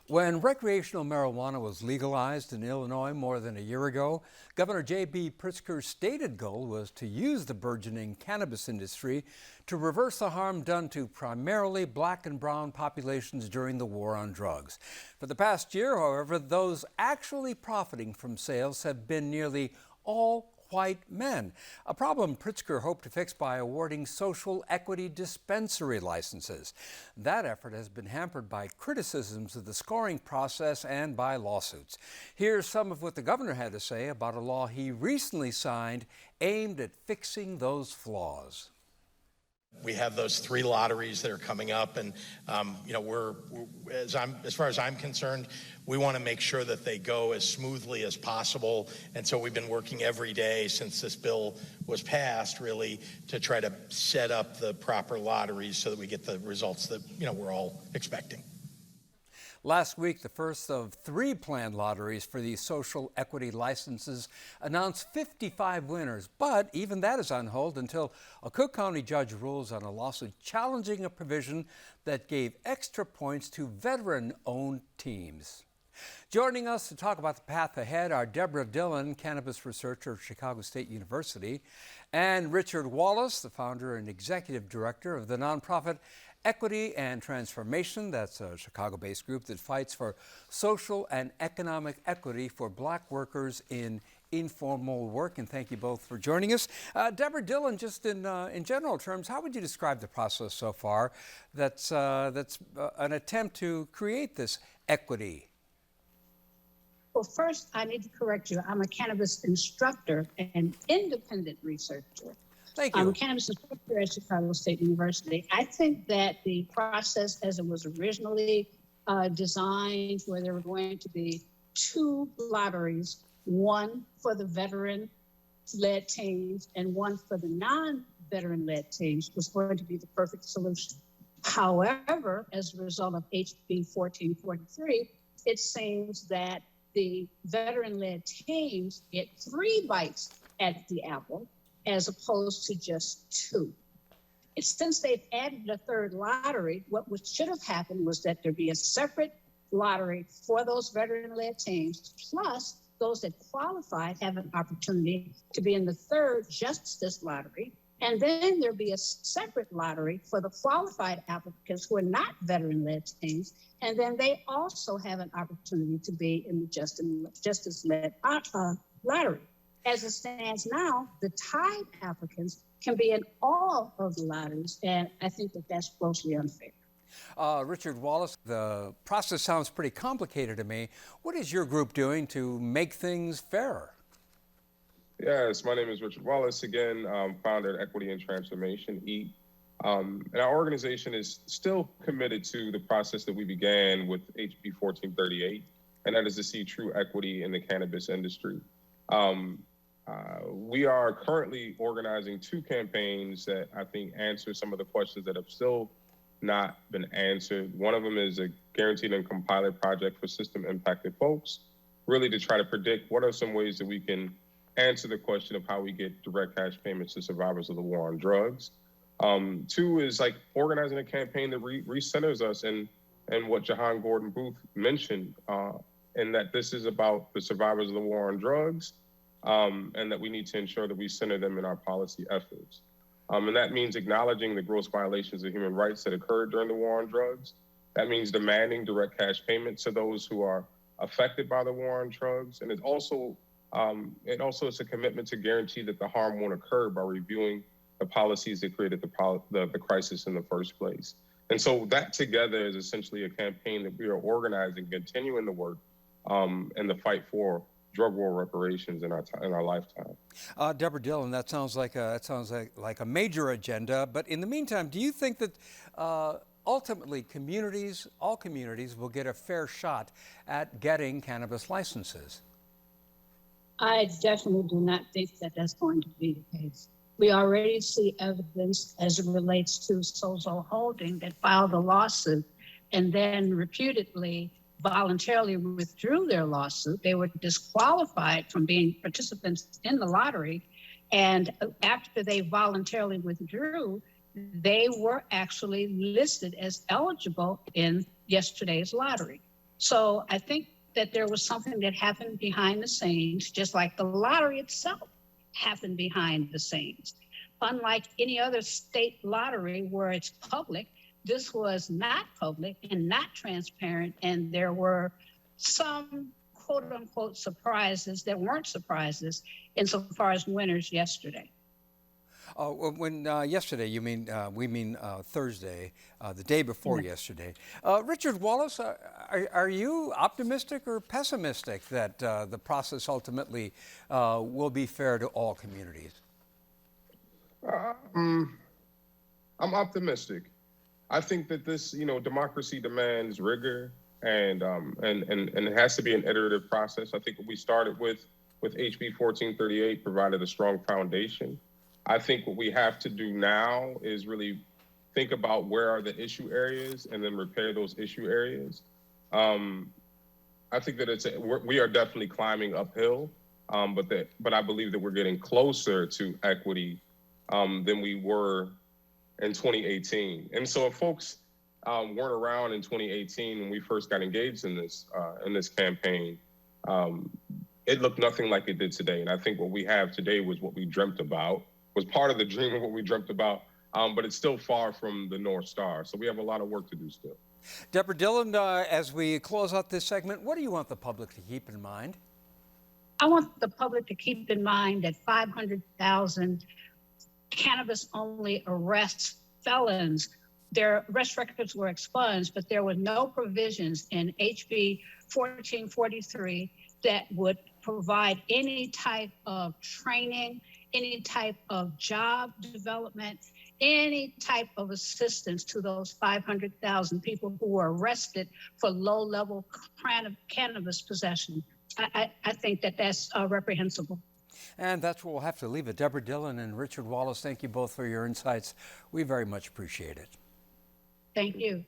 When recreational marijuana was legalized in Illinois more than a year ago, Governor J.B. Pritzker's stated goal was to use the burgeoning cannabis industry to reverse the harm done to primarily black and brown populations during the war on drugs. For the past year, however, those actually profiting from sales have been nearly all white men, a problem Pritzker hoped to fix by awarding social equity dispensary licenses. That effort has been hampered by criticisms of the scoring process and by lawsuits. Here's some of what the governor had to say about a law he recently signed aimed at fixing those flaws. We have those 3 lotteries that are coming up, and as far as I'm concerned, we want to make sure that they go as smoothly as possible. And so we've been working every day since this bill was passed, really, to try to set up the proper lotteries so that we get the results that we're all expecting. Last week, the first of 3 planned lotteries for these social equity licenses announced 55 winners. But even that is on hold until a Cook County judge rules on a lawsuit challenging a provision that gave extra points to veteran-owned teams. Joining us to talk about the path ahead are Deborah Dillon, cannabis researcher at Chicago State University, and Richard Wallace, the founder and executive director of the nonprofit Equity and Transformation. That's a Chicago-based group that fights for social and economic equity for black workers in informal work. And thank you both for joining us. Deborah Dillon, just in general terms, how would you describe the process so far that's an attempt to create this equity? Well, first, I need to correct you. I'm a cannabis instructor and independent researcher. Thank you. I'm a cannabis instructor at Chicago State University. I think that the process as it was originally designed, where there were going to be 2 lotteries, one for the veteran-led teams and one for the non-veteran-led teams, was going to be the perfect solution. However, as a result of HB 1443, it seems that the veteran-led teams get 3 bites at the apple, as opposed to just 2. Since they've added a 3rd lottery, what should have happened was that there be a separate lottery for those veteran-led teams, plus those that qualified have an opportunity to be in the 3rd justice lottery, and then there'd be a separate lottery for the qualified applicants who are not veteran-led teams, and then they also have an opportunity to be in the justice-led lottery. As it stands now, the tied applicants can be in all of the lotteries, and I think that that's grossly unfair. Richard Wallace, the process sounds pretty complicated to me. What is your group doing to make things fairer? Yes, my name is Richard Wallace, again, founder at Equity and Transformation, EAT. And our organization is still committed to the process that we began with HB 1438, and that is to see true equity in the cannabis industry. We are currently organizing 2 campaigns that I think answer some of the questions that have still not been answered. One of them is a guaranteed income pilot project for system impacted folks, really to try to predict what are some ways that we can answer the question of how we get direct cash payments to survivors of the war on drugs. 2 is like organizing a campaign that recenters us and what Jahan Gordon Booth mentioned, and that this is about the survivors of the war on drugs, and that we need to ensure that we center them in our policy efforts. And that means acknowledging the gross violations of human rights that occurred during the war on drugs. That means demanding direct cash payments to those who are affected by the war on drugs. And it also is a commitment to guarantee that the harm won't occur by reviewing the policies that created the crisis in the first place. And so that together is essentially a campaign that we are organizing, continuing the work and the fight for drug war reparations in our lifetime. Deborah Dillon, that sounds like a major agenda. But in the meantime, do you think that ultimately all communities will get a fair shot at getting cannabis licenses? I definitely do not think that that's going to be the case. We already see evidence as it relates to Sozo Holding that filed a lawsuit and then reputedly voluntarily withdrew their lawsuit. They were disqualified from being participants in the lottery. And after they voluntarily withdrew, they were actually listed as eligible in yesterday's lottery. So I think that there was something that happened behind the scenes, just like the lottery itself happened behind the scenes. Unlike any other state lottery where it's public, this was not public and not transparent, and there were some quote unquote surprises that weren't surprises insofar as winners yesterday. When yesterday, you mean we mean Thursday, the day before yesterday. Richard Wallace, are you optimistic or pessimistic that the process ultimately will be fair to all communities? I'm optimistic. I think that this, democracy demands rigor, and it has to be an iterative process. I think what we started with HB 1438 provided a strong foundation. I think what we have to do now is really think about where are the issue areas and then repair those issue areas. I think that we are definitely climbing uphill, but I believe that we're getting closer to equity than we were in 2018. And so if folks weren't around in 2018 when we first got engaged in this campaign, it looked nothing like it did today. And I think what we have today was what we dreamt about, was part of the dream of what we dreamt about, but it's still far from the North Star. So we have a lot of work to do still. Deborah Dillon, as we close out this segment, what do you want the public to keep in mind? I want the public to keep in mind that 500,000 cannabis-only arrests felons. Their arrest records were expunged, but there were no provisions in HB 1443 that would provide any type of training, any type of job development, any type of assistance to those 500,000 people who were arrested for low-level cannabis possession. I think that that's reprehensible. And that's where we'll have to leave it. Deborah Dillon and Richard Wallace, thank you both for your insights. We very much appreciate it. Thank you.